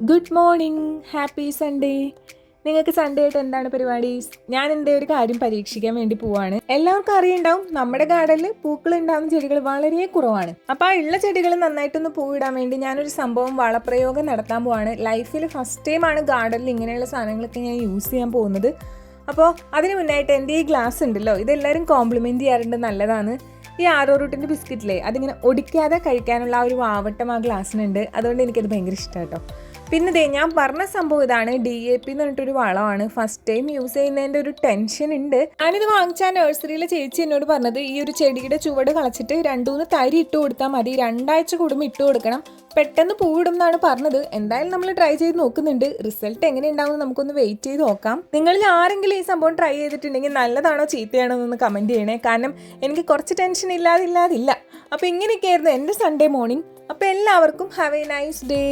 Good morning, happy Sunday. നിങ്ങൾക്ക് Sunday ആയിട്ട് എന്താണ് പരിപാടി? ഞാൻ എൻ്റെ ഒരു കാര്യം പരീക്ഷിക്കാൻ വേണ്ടി പോവാണ്. എല്ലാവർക്കും അറിയുണ്ടാവും, നമ്മുടെ ഗാർഡനിൽ പൂക്കൾ ഉണ്ടാകുന്ന ചെടികൾ വളരെ കുറവാണ്. അപ്പോൾ ആ ഉള്ള ചെടികൾ നന്നായിട്ടൊന്ന് പൂവിടാൻ വേണ്ടി ഞാനൊരു സംഭവം വളപ്രയോഗം നടത്താൻ പോവാണ്. ലൈഫിൽ ഫസ്റ്റ് ടൈമാണ് ഗാർഡനിൽ ഇങ്ങനെയുള്ള സാധനങ്ങളൊക്കെ ഞാൻ യൂസ് ചെയ്യാൻ പോകുന്നത്. അപ്പോൾ അതിന് മുന്നായിട്ട് എൻ്റെ ഈ ഗ്ലാസ് ഉണ്ടല്ലോ, ഇതെല്ലാവരും കോംപ്ലിമെൻറ്റ് ചെയ്യാറുണ്ട്, നല്ലതാണ്. ഈ ആരോ റൂട്ടിൻ്റെ ബിസ്ക്കറ്റില്ലേ, അതിങ്ങനെ ഒടിക്കാതെ കഴിക്കാനുള്ള ആ ഒരു വാവട്ടം ആ ഗ്ലാസ്സിനുണ്ട്. അതുകൊണ്ട് എനിക്കത് ഭയങ്കര ഇഷ്ടമാണ് കേട്ടോ. പിന്നെ ഞാൻ പറഞ്ഞ സംഭവം ഇതാണ്, DAP എന്ന് പറഞ്ഞിട്ടൊരു വളമാണ്. ഫസ്റ്റ് ടൈം യൂസ് ചെയ്യുന്നതിൻ്റെ ഒരു ടെൻഷൻ ഉണ്ട്. ഞാനിത് വാങ്ങിച്ച നഴ്സറിയിലെ ചേച്ചി എന്നോട് പറഞ്ഞത്, ഈ ഒരു ചെടിയുടെ ചുവട് കളച്ചിട്ട് 2-3 തരി ഇട്ട് കൊടുത്താൽ മതി, 2 ആഴ്ച കൂടുമ്പോൾ ഇട്ട് കൊടുക്കണം, പെട്ടെന്ന് പൂവിടും എന്നാണ് പറഞ്ഞത്. എന്തായാലും നമ്മൾ ട്രൈ ചെയ്ത് നോക്കുന്നുണ്ട്. റിസൾട്ട് എങ്ങനെ ഉണ്ടാവും നമുക്കൊന്ന് വെയിറ്റ് ചെയ്ത് നോക്കാം. നിങ്ങളിൽ ആരെങ്കിലും ഈ സംഭവം ട്രൈ ചെയ്തിട്ടുണ്ടെങ്കിൽ നല്ലതാണോ ചീത്തയാണോ എന്നൊന്ന് കമൻറ്റ് ചെയ്യണേ. കാരണം എനിക്ക് കുറച്ച് ടെൻഷൻ ഇല്ലാതില്ല. അപ്പോൾ ഇങ്ങനെയൊക്കെയായിരുന്നു എൻ്റെ സൺഡേ മോർണിംഗ്. അപ്പോൾ എല്ലാവർക്കും ഹാവ് എ നൈസ് ഡേ.